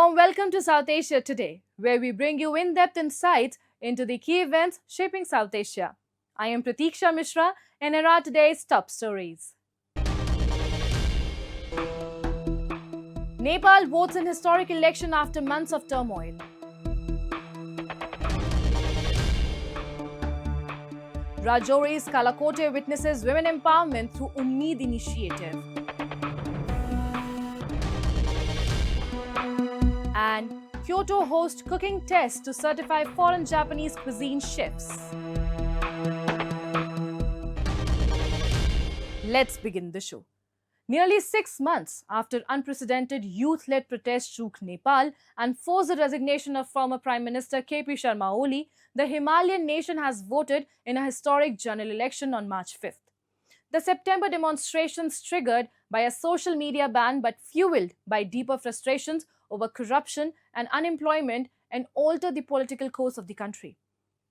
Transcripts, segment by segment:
warm welcome to South Asia Today, where we bring you in-depth insights into the key events shaping South Asia. I am Pratiksha Mishra, and here are today's top stories. Nepal votes in historic election after months of turmoil. Rajouri's Kalakote witnesses women empowerment through Ummeed initiative. And Kyoto hosts cooking tests to certify foreign Japanese cuisine chefs. Let's begin the show. Nearly 6 months after unprecedented youth-led protests shook Nepal and forced the resignation of former Prime Minister KP Sharma Oli, the Himalayan nation has voted in a historic general election on March 5th. The September demonstrations triggered by a social media ban but fueled by deeper frustrations over corruption and unemployment and altered the political course of the country.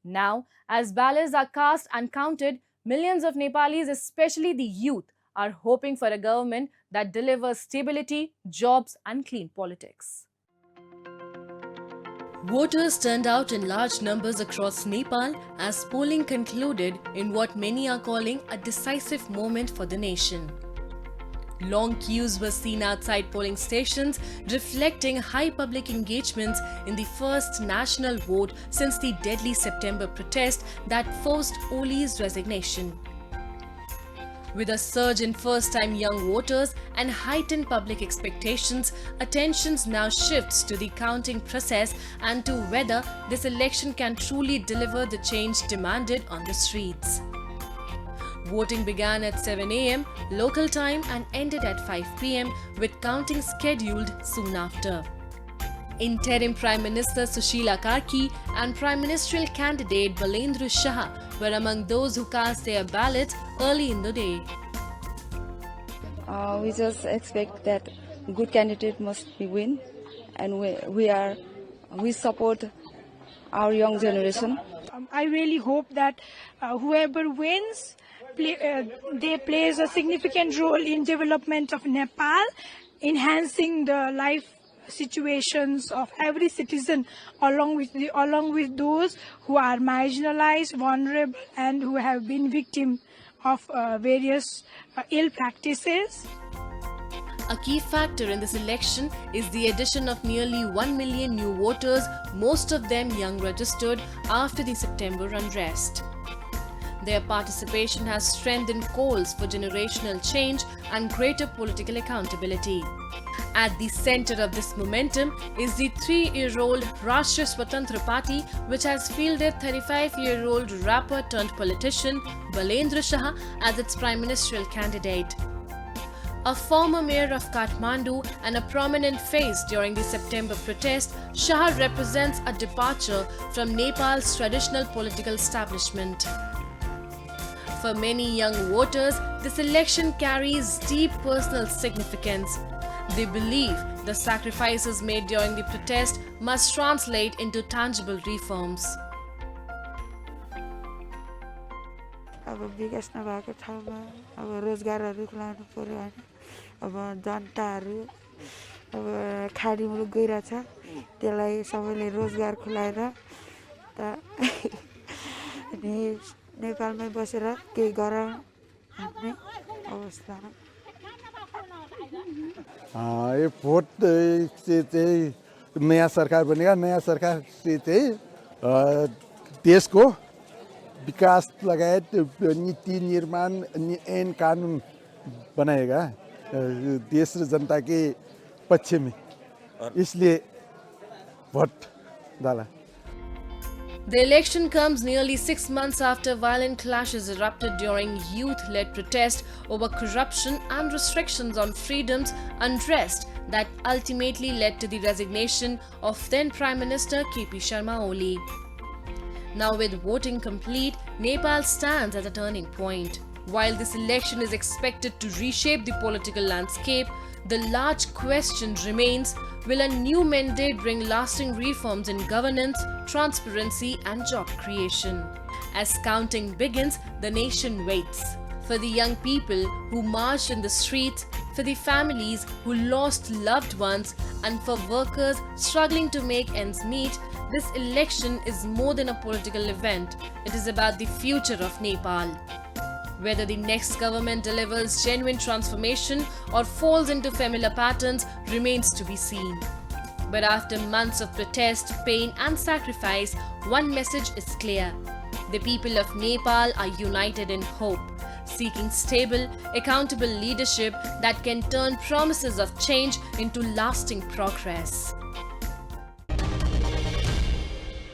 Now, as ballots are cast and counted, millions of Nepalis, especially the youth, are hoping for a government that delivers stability, jobs, and clean politics. Voters turned out in large numbers across Nepal as polling concluded in what many are calling a decisive moment for the nation. Long queues were seen outside polling stations, reflecting high public engagements in the first national vote since the deadly September protest that forced Oli's resignation. With a surge in first-time young voters and heightened public expectations, attention now shifts to the counting process and to whether this election can truly deliver the change demanded on the streets. Voting began at 7 a.m. local time and ended at 5 p.m. with counting scheduled soon after. Interim Prime Minister Sushila Karki and Prime Ministerial candidate Balendra Shah were among those who cast their ballots early in the day. We just expect that good candidate must be win, and we support our young generation. I really hope that whoever wins, they plays a significant role in development of Nepal, enhancing the life situations of every citizen, along with those who are marginalized, vulnerable, and who have been victim of various ill practices. A key factor in this election is the addition of nearly 1 million new voters, most of them young registered after the September unrest. Their participation has strengthened calls for generational change and greater political accountability. At the center of this momentum is the 3-year-old Rashtriya Swatantra Party, which has fielded 35-year-old rapper turned politician Balendra Shah as its prime ministerial candidate. A former mayor of Kathmandu and a prominent face during the September protest, Shah represents a departure from Nepal's traditional political establishment. For many young voters, this election carries deep personal significance. They believe the sacrifices made during the protest must translate into tangible reforms. अब विकास नभएको ठाउँमा अब रोजगारहरू खुलाउनु पर्यो हैन अब जनताहरू अब खाडी मुलुक गइराछ त्यसलाई सबैले रोजगार खुलाएर त अनि नेपालमै बसेर केही गरौँ भन्ने अवस्थामा ये भोट से चाहिँ नयाँ सरकार बनेगा नयाँ सरकार से चाहिँ देश को विकास लगायत नीति निर्माण ऐन कानून बनाएगा देश और जनता के पक्ष में इसलिए वोट डाला. The election comes nearly 6 months after violent clashes erupted during youth-led protests over corruption and restrictions on freedoms, unrest that ultimately led to the resignation of then Prime Minister KP Sharma Oli. Now with voting complete, Nepal stands at a turning point. While this election is expected to reshape the political landscape, the large question remains, will a new mandate bring lasting reforms in governance, transparency and job creation? As counting begins, the nation waits. For the young people who marched in the streets, for the families who lost loved ones, and for workers struggling to make ends meet, this election is more than a political event. It is about the future of Nepal. Whether the next government delivers genuine transformation or falls into familiar patterns remains to be seen. But after months of protest, pain and sacrifice, one message is clear. The people of Nepal are united in hope, seeking stable, accountable leadership that can turn promises of change into lasting progress.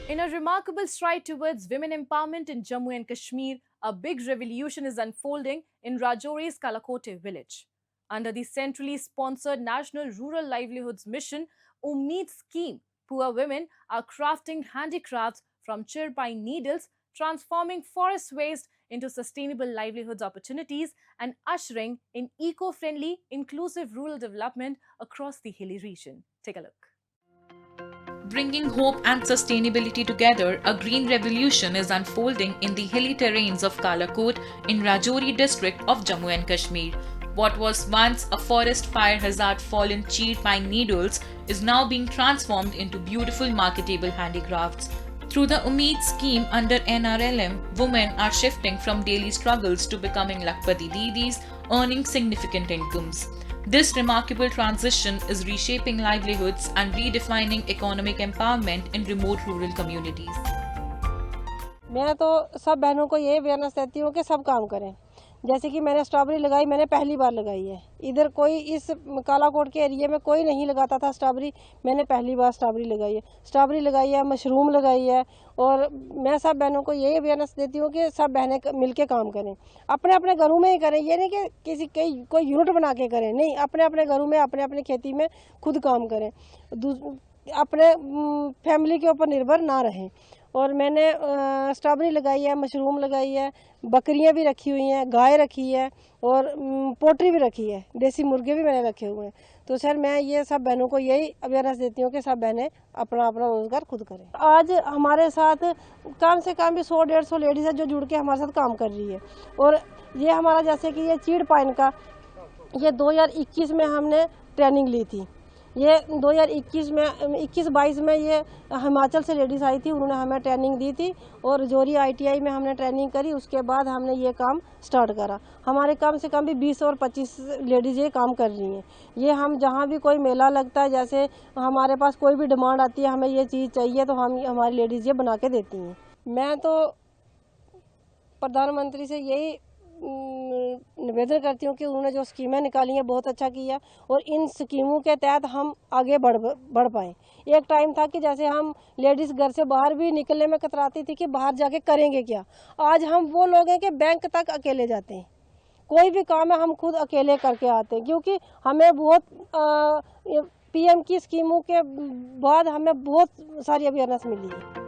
In a remarkable stride towards women empowerment in Jammu and Kashmir, a big revolution is unfolding in Rajouri's Kalakote village. Under the centrally sponsored National Rural Livelihoods Mission Ummeed scheme, poor women are crafting handicrafts from chir pine needles, transforming forest waste into sustainable livelihoods opportunities and ushering in eco-friendly, inclusive rural development across the hilly region. Take a look. Bringing hope and sustainability together, a green revolution is unfolding in the hilly terrains of Kalakot in Rajouri district of Jammu and Kashmir. What was once a forest fire hazard fallen cheat pine needles is now being transformed into beautiful marketable handicrafts. Through the Ummeed scheme under NRLM, women are shifting from daily struggles to becoming Lakpati Didis, earning significant incomes. This remarkable transition is reshaping livelihoods and redefining economic empowerment in remote rural communities. मैं तो सब बहनों को ये awareness देती हूँ कि सब काम करें। जैसे कि मैंने स्ट्रॉबेरी लगाई, मैंने पहली बार लगाई है। इधर कोई इस कालाकोट के एरिया में कोई नहीं लगाता था स्ट्रॉबेरी, मैंने पहली बार स्ट्रॉबेरी लगाई है। स्ट्रॉबेरी लगाई है, मशरूम लगाई है, और मैं सब बहनों को यही अवेयरनेस देती हूँ कि सब बहनें मिलके काम करें, अपने अपने घरों में ही करें। ये नहीं कि किसी कोई यूनिट बना के करें, नहीं, अपने अपने घरों में अपने अपने खेती में खुद काम करें, अपने फैमिली के ऊपर निर्भर ना रहें। और मैंने स्ट्रॉबेरी लगाई है, मशरूम लगाई है, बकरियां भी रखी हुई हैं, गाय रखी है, और पोल्ट्री भी रखी है, देसी मुर्गे भी मैंने रखे हुए हैं। तो सर मैं ये सब बहनों को यही अवेयरनेस देती हूँ कि सब बहनें अपना अपना रोजगार खुद करें। आज हमारे साथ कम से कम भी 100-150 लेडीज़ है जो जुड़ के हमारे साथ काम कर रही है। और ये हमारा जैसे कि ये चीड़ पाइन का, ये 2021 में हमने ट्रेनिंग ली थी। ये 2021 में 21-22 में ये हिमाचल से लेडीज़ आई थी, उन्होंने हमें ट्रेनिंग दी थी, और रजौरी ITI में हमने ट्रेनिंग करी। उसके बाद हमने ये काम स्टार्ट करा। हमारे कम से कम भी 20 और 25 लेडीज़ ये काम कर रही हैं। ये हम जहाँ भी कोई मेला लगता है, जैसे हमारे पास कोई भी डिमांड आती है, हमें ये चीज़ चाहिए, तो हम हमारी लेडीज़ ये बना के देती हैं। मैं तो प्रधानमंत्री से यही निवेदन करती हूँ कि उन्होंने जो स्कीमें निकाली हैं बहुत अच्छा किया, और इन स्कीमों के तहत हम आगे बढ़ पाएँ। एक टाइम था कि जैसे हम लेडीज़ घर से बाहर भी निकलने में कतराती थी कि बाहर जाके करेंगे क्या। आज हम वो लोग हैं कि बैंक तक अकेले जाते हैं, कोई भी काम है हम खुद अकेले करके आते हैं, क्योंकि हमें बहुत PM की स्कीमों के बाद हमें बहुत सारी अवेयरनेस मिली है।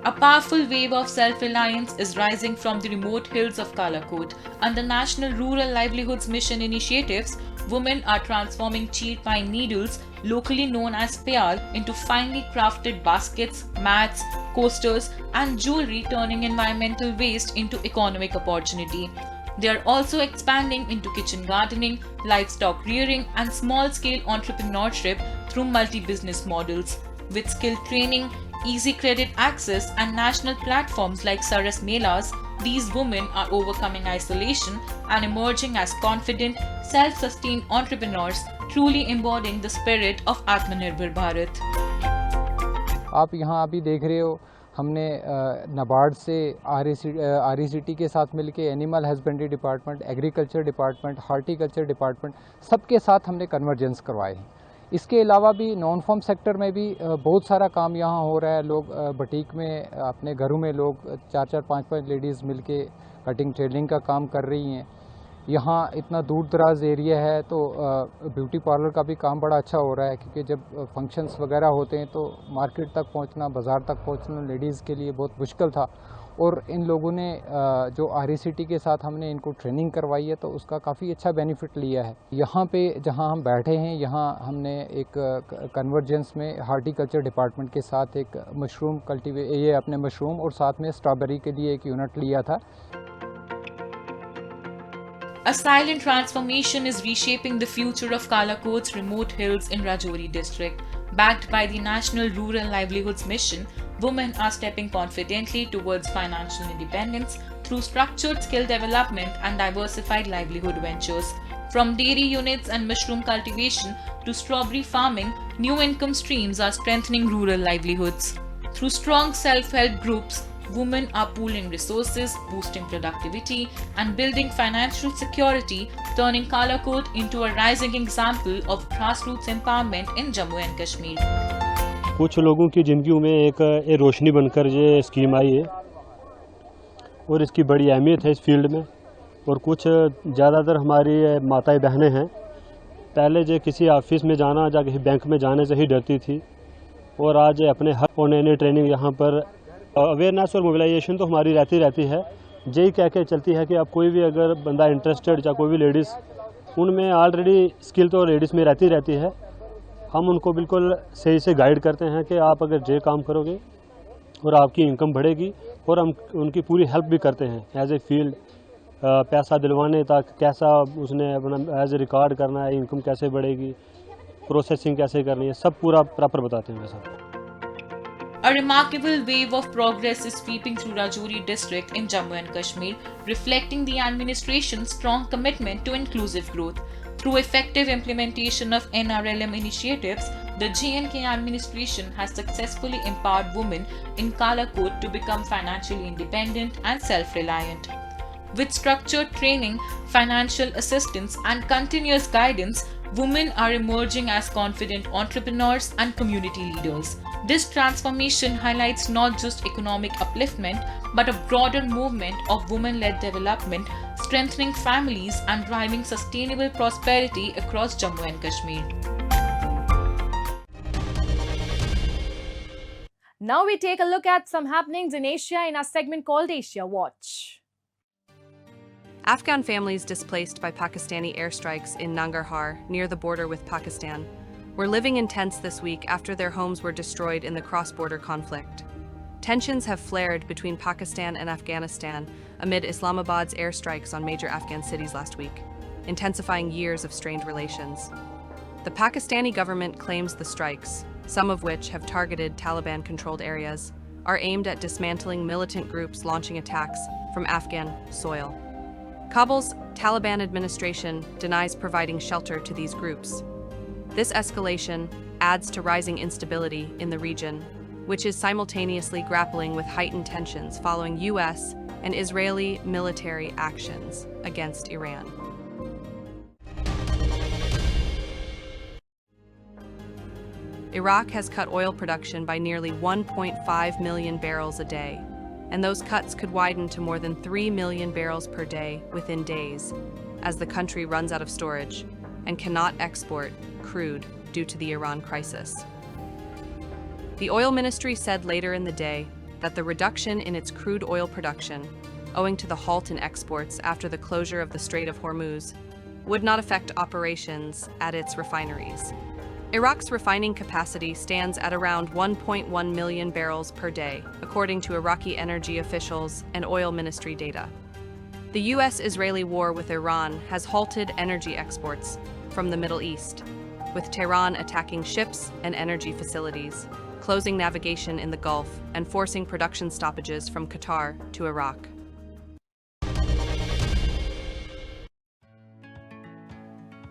A powerful wave of self-reliance is rising from the remote hills of Kalakot. Under National Rural Livelihoods Mission initiatives, women are transforming cheat pine needles, locally known as payal, into finely crafted baskets, mats, coasters, and jewelry, turning environmental waste into economic opportunity. They are also expanding into kitchen gardening, livestock rearing, and small-scale entrepreneurship through multi-business models. With skill training, easy credit access, and national platforms like Saras Melas, these women are overcoming isolation and emerging as confident, self-sustained entrepreneurs, truly embodying the spirit of Atmanirbhar Bharat. आप यहाँ अभी देख रहे हो, हमने नाबार्ड से RECT के साथ मिलके animal husbandry department, agriculture department, horticulture department, सबके साथ हमने कन्वर्जेंस करवाए हैं। इसके अलावा भी नॉन फॉर्म सेक्टर में भी बहुत सारा काम यहाँ हो रहा है। लोग बुटीक में अपने घरों में लोग 4-4, 5-5 लेडीज़ मिलके कटिंग टेलरिंग का काम कर रही हैं। यहाँ इतना दूर दराज एरिया है, तो ब्यूटी पार्लर का भी काम बड़ा अच्छा हो रहा है, क्योंकि जब फंक्शंस वगैरह होते हैं तो मार्केट तक पहुँचना, बाज़ार तक पहुँचना लेडीज़ के लिए बहुत मुश्किल था। और इन लोगों ने जो RECT के साथ हमने इनको ट्रेनिंग करवाई है, तो उसका काफ़ी अच्छा बेनिफिट लिया है। यहाँ पे जहाँ हम बैठे हैं, यहाँ हमने एक कन्वर्जेंस में हार्टिकल्चर डिपार्टमेंट के साथ एक मशरूम ये अपने मशरूम और साथ में स्ट्रॉबेरी के लिए एक यूनिट लिया था। A silent transformation is reshaping the future of Kalakot's remote hills in Rajouri district. Backed by the National Rural Livelihoods Mission, women are stepping confidently towards financial independence through structured skill development and diversified livelihood ventures. From dairy units and mushroom cultivation to strawberry farming, new income streams are strengthening rural livelihoods. Through strong self-help groups, women are pooling resources, boosting productivity, and building financial security, turning Kalakot into a rising example of grassroots empowerment in Jammu and Kashmir. कुछ लोगों की ज़िंदगी में एक रोशनी बनकर ये scheme आई है और इसकी बड़ी अहमियत है इस फील्ड में। और कुछ ज़्यादातर हमारी माताएं बहनें हैं, पहले जो किसी ऑफिस में जाना या किसी बैंक में जाने से ही डरती थी, और आज अपने हक और नई ट्रेनिंग यहाँ पर अवेयरनेस और मोबिलाइजेशन तो हमारी रहती है। यही कह के चलती है कि अब कोई भी अगर बंदा इंटरेस्टेड या कोई भी लेडीज़, उनमें ऑलरेडी स्किल तो लेडीज़ में रहती है। हम उनको बिल्कुल सही से गाइड करते हैं कि आप अगर ये काम करोगे और आपकी इनकम बढ़ेगी, और हम उनकी पूरी हेल्प भी करते हैं एज ए फील्ड। पैसा दिलवाने तक कैसा उसने अपना एज ए रिकॉर्ड करना है, इनकम कैसे बढ़ेगी, प्रोसेसिंग कैसे करनी है, सब पूरा प्रॉपर बताते हैं वैसा। A remarkable wave of progress is sweeping through Rajouri district in Jammu and Kashmir, reflecting the administration's strong commitment to inclusive growth. Through effective implementation of NRLM initiatives, the J&K administration has successfully empowered women in Kalakot to become financially independent and self-reliant. With structured training, financial assistance, and continuous guidance, women are emerging as confident entrepreneurs and community leaders. This transformation highlights not just economic upliftment, but a broader movement of women-led development, strengthening families and driving sustainable prosperity across Jammu and Kashmir. Now we take a look at some happenings in Asia in our segment called Asia Watch. Afghan families displaced by Pakistani airstrikes in Nangarhar, near the border with Pakistan, were living in tents this week after their homes were destroyed in the cross-border conflict. Tensions have flared between Pakistan and Afghanistan amid Islamabad's airstrikes on major Afghan cities last week, intensifying years of strained relations. The Pakistani government claims the strikes, some of which have targeted Taliban-controlled areas, are aimed at dismantling militant groups launching attacks from Afghan soil. Kabul's Taliban administration denies providing shelter to these groups. This escalation adds to rising instability in the region, which is simultaneously grappling with heightened tensions following US and Israeli military actions against Iran. Iraq has cut oil production by nearly 1.5 million barrels a day, and those cuts could widen to more than 3 million barrels per day within days, as the country runs out of storage and cannot export crude due to the Iran crisis. The oil ministry said later in the day that the reduction in its crude oil production, owing to the halt in exports after the closure of the Strait of Hormuz, would not affect operations at its refineries. Iraq's refining capacity stands at around 1.1 million barrels per day, according to Iraqi energy officials and oil ministry data. The US-Israeli war with Iran has halted energy exports from the Middle East, with Tehran attacking ships and energy facilities, closing navigation in the Gulf, and forcing production stoppages from Qatar to Iraq.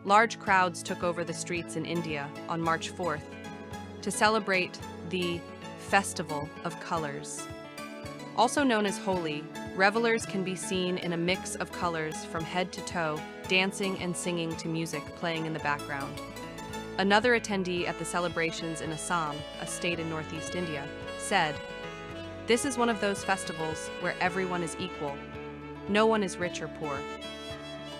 Large crowds took over the streets in India on March 4th to celebrate the Festival of Colors. Also known as Holi, revelers can be seen in a mix of colors from head to toe, dancing and singing to music playing in the background. Another attendee at the celebrations in Assam, a state in northeast India, said, "This is one of those festivals where everyone is equal. No one is rich or poor.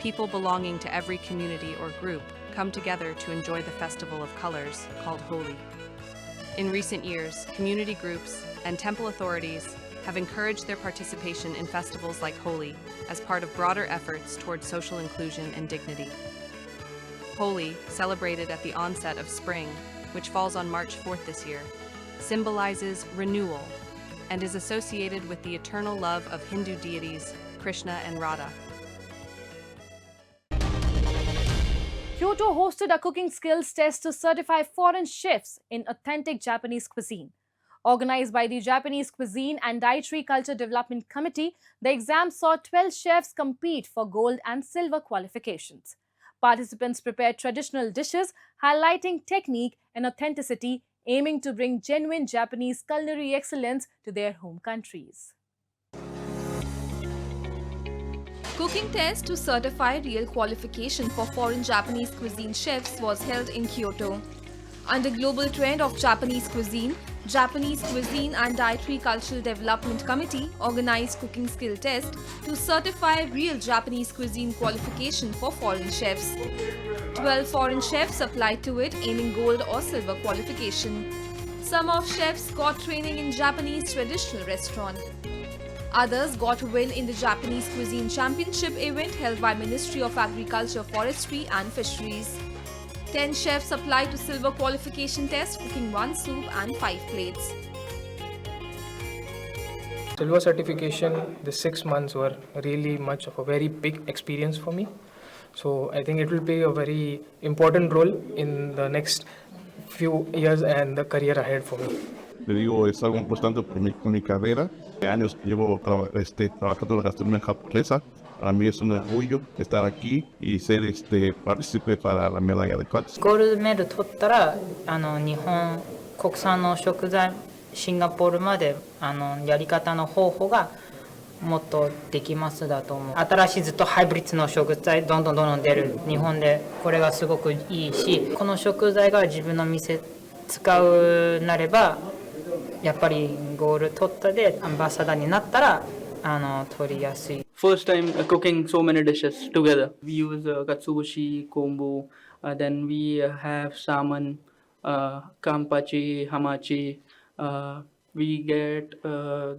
People belonging to every community or group come together to enjoy the festival of colors called Holi." In recent years, community groups and temple authorities have encouraged their participation in festivals like Holi as part of broader efforts toward social inclusion and dignity. Holi, celebrated at the onset of spring, which falls on March 4th this year, symbolizes renewal and is associated with the eternal love of Hindu deities Krishna and Radha. Kyoto hosted a cooking skills test to certify foreign chefs in authentic Japanese cuisine. Organized by the Japanese Cuisine and Dietary Culture Development Committee, the exam saw 12 chefs compete for gold and silver qualifications. Participants prepared traditional dishes, highlighting technique and authenticity, aiming to bring genuine Japanese culinary excellence to their home countries. Cooking test to certify real qualification for foreign Japanese cuisine chefs was held in Kyoto. Under global trend of Japanese cuisine and Dietary Cultural Development Committee organized cooking skill test to certify real Japanese cuisine qualification for foreign chefs. 12 foreign chefs applied to it, aiming gold or silver qualification. Some of chefs got training in Japanese traditional restaurant. Others got a win in the Japanese Cuisine Championship event held by Ministry of Agriculture, Forestry and Fisheries. 10 chefs applied to silver qualification test, cooking 1 soup and 5 plates. Silver certification, the 6 months were really much of a very big experience for me. So I think it will play a very important role in the next few years and the career ahead for me. Le digo, es algo importante por mi carrera. Años llevo trabajando en la gastronomía japonesa. Para mí es un orgullo estar aquí y ser partícipe para la medalla de plata. ゴールドメダル取ったら日本国産の食材シンガポールまでやり方の方法がもっとできますだと思う。新しいずっとハイブリッドの食材どんどん出る日本でこれがすごくいいし、この食材が自分の店使うなればやっぱりゴール取ったでアンバサダーになったら取りやすい。 First time cooking so many dishes together. We use katsuobushi, kombu, then we have salmon, kampachi, hamachi. We get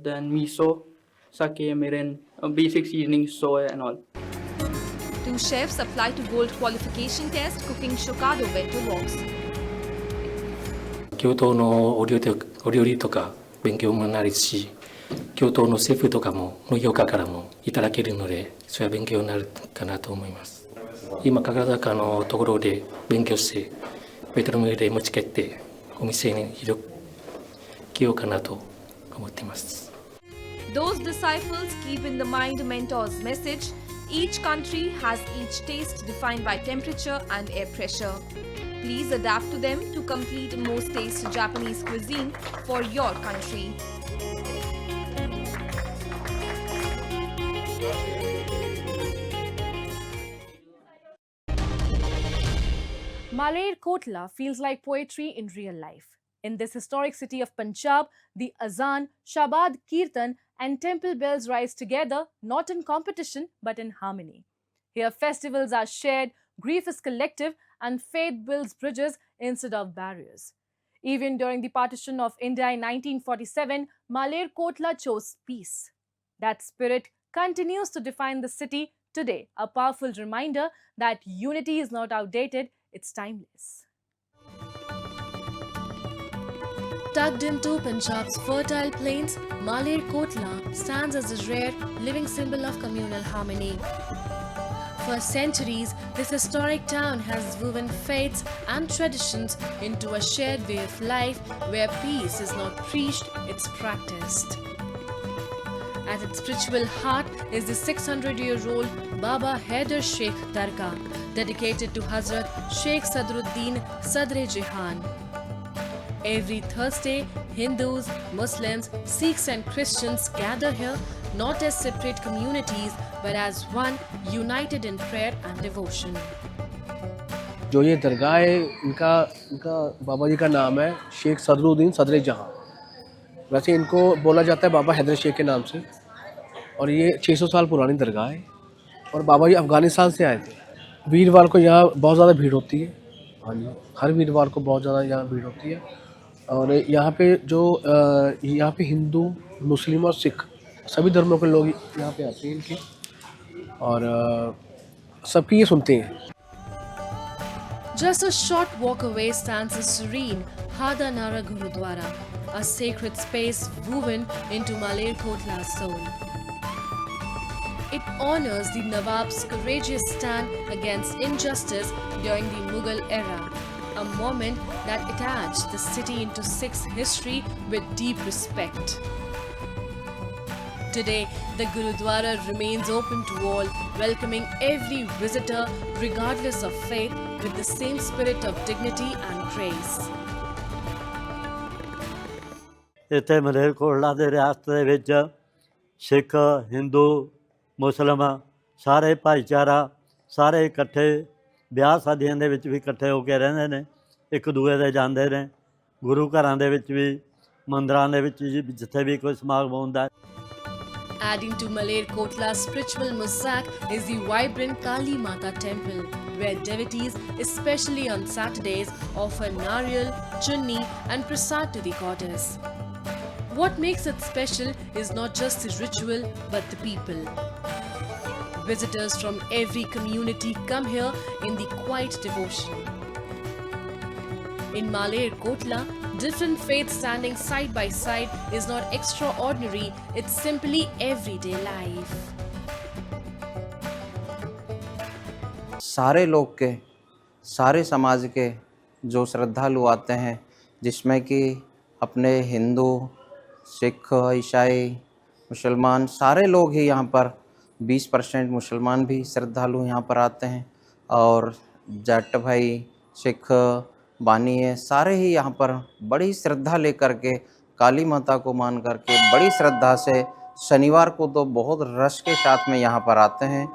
then miso, sake, mirin, basic seasoning, soy and all. 2 chefs applied to gold qualification test, cooking Shokado bento box. 京都のお料理とか勉強もなるし、京都のシェフとかもの評価からもいただけるので、それは勉強になるかなと思います。今神楽坂のところで勉強して、ベトナムで持ち帰ってお店に広げようかなと思っています。Those disciples keep in the mind the mentor's message. Each country has each taste defined by temperature and air pressure. Please adapt to them to complete most taste Japanese cuisine for your country. Maler Kotla feels like poetry in real life. In this historic city of Punjab, the azan, shabad, kirtan and temple bells rise together, not in competition but in harmony. Here festivals are shared, grief is collective and faith builds bridges instead of barriers. Even during the partition of India in 1947, Maler Kotla chose peace. That spirit continues to define the city today, a powerful reminder that unity is not outdated, it's timeless. Tucked into Punjab's fertile plains, Maler Kotla stands as a rare living symbol of communal harmony. For centuries, this historic town has woven faiths and traditions into a shared way of life where peace is not preached, it's practiced. At its spiritual heart is the 600-year-old Baba Haider Sheikh Dargah, dedicated to Hazrat Sheikh Sadruddin Sadr-e-Jahan. Every Thursday, Hindus, Muslims, Sikhs and Christians gather here not as separate communities but as one, united in prayer and devotion. जो ये दरगाह है इनका बाबा जी का नाम है शेख सदरुद्दीन सदर-ए-जहां। वैसे इनको बोला जाता है बाबा हैदर शेख के नाम से और ये 600 साल पुरानी दरगाह है और बाबा जी अफ़गानिस्तान से आए थे। वीरवार को यहाँ बहुत ज़्यादा भीड़ होती है। हाँ जी, हर वीरवार को बहुत ज़्यादा यहाँ भीड़ होती है और यहाँ पे हिंदू, मुस्लिम और सिख सभी धर्मों के लोग यहाँ पे आते हैं इनके और सबकी ये सुनते हैं। Just a short walk away stands the serene Hada Nara Gurudwara, a sacred space woven into Maler Kotla's soul. It honors the Nawab's courageous stand against injustice during the Mughal era, a moment that attached the city into Sikh history with deep respect. Today, the Gurudwara remains open to all, welcoming every visitor regardless of faith with the same spirit of dignity and grace. ਇੱਥੇ ਮਲੇਰਕੋਟਲਾ ਦੇ ਰਿਆਸਤ ਦੇ ਵਿੱਚ ਸਿੱਖ ਹਿੰਦੂ ਮੁਸਲਿਮ ਸਾਰੇ ਭਾਈਚਾਰਾ ਸਾਰੇ ਇਕੱਠੇ ਵਿਆਹ ਸ਼ਾਦੀਆਂ ਦੇ ਵਿੱਚ ਵੀ ਇਕੱਠੇ ਹੋ ਕੇ ਰਹਿੰਦੇ ਨੇ, ਇੱਕ ਦੂਏ ਦੇ ਜਾਂਦੇ ਨੇ, ਗੁਰੂ ਘਰਾਂ ਦੇ ਵਿੱਚ ਵੀ ਮੰਦਰਾਂ ਦੇ ਵਿੱਚ ਜਿੱਥੇ ਵੀ ਕੋਈ ਸਮਾਗਮ ਹੁੰਦਾ। Adding to Malerkotla's spiritual mosaic is the vibrant Kali Mata temple, where devotees, especially on Saturdays, offer nariyal, chunni and prasad to the goddess. What makes it special is not just the ritual but the people. Visitors from every community come here in the quiet devotion. In Malerkotla, different faiths standing side by side is not extraordinary, it's simply everyday life. सारे लोग के, सारे समाज के जो श्रद्धालु आते हैं, जिसमें कि अपने हिंदू, सिख, ईसाई, मुसलमान सारे लोग ही यहाँ पर 20% मुसलमान भी श्रद्धालु यहाँ पर आते हैं और जाट भाई, सिख, बानिए सारे ही यहाँ पर बड़ी श्रद्धा लेकर के काली माता को मान करके बड़ी श्रद्धा से शनिवार को तो बहुत रश के साथ में यहाँ पर आते हैं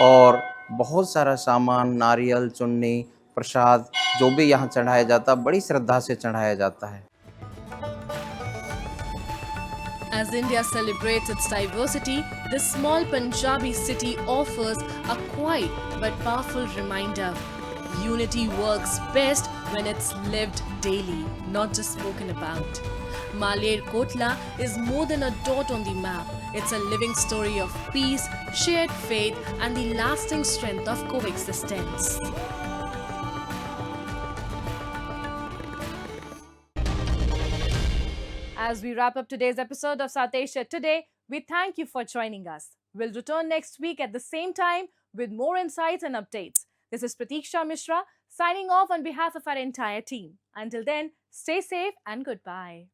और बहुत सारा सामान नारियल, चुन्नी, प्रसाद जो भी यहाँ चढ़ाया जाता बड़ी श्रद्धा से चढ़ाया जाता है। As India celebrates its diversity, this small Punjabi city offers a quiet but powerful reminder. Unity works best when it's lived daily, not just spoken about. Malerkotla is more than a dot on the map. It's a living story of peace, shared faith, and the lasting strength of coexistence. As we wrap up today's episode of South Asia Today, we thank you for joining us. We'll return next week at the same time with more insights and updates. This is Pratiksha Mishra signing off on behalf of our entire team. Until then, stay safe and goodbye.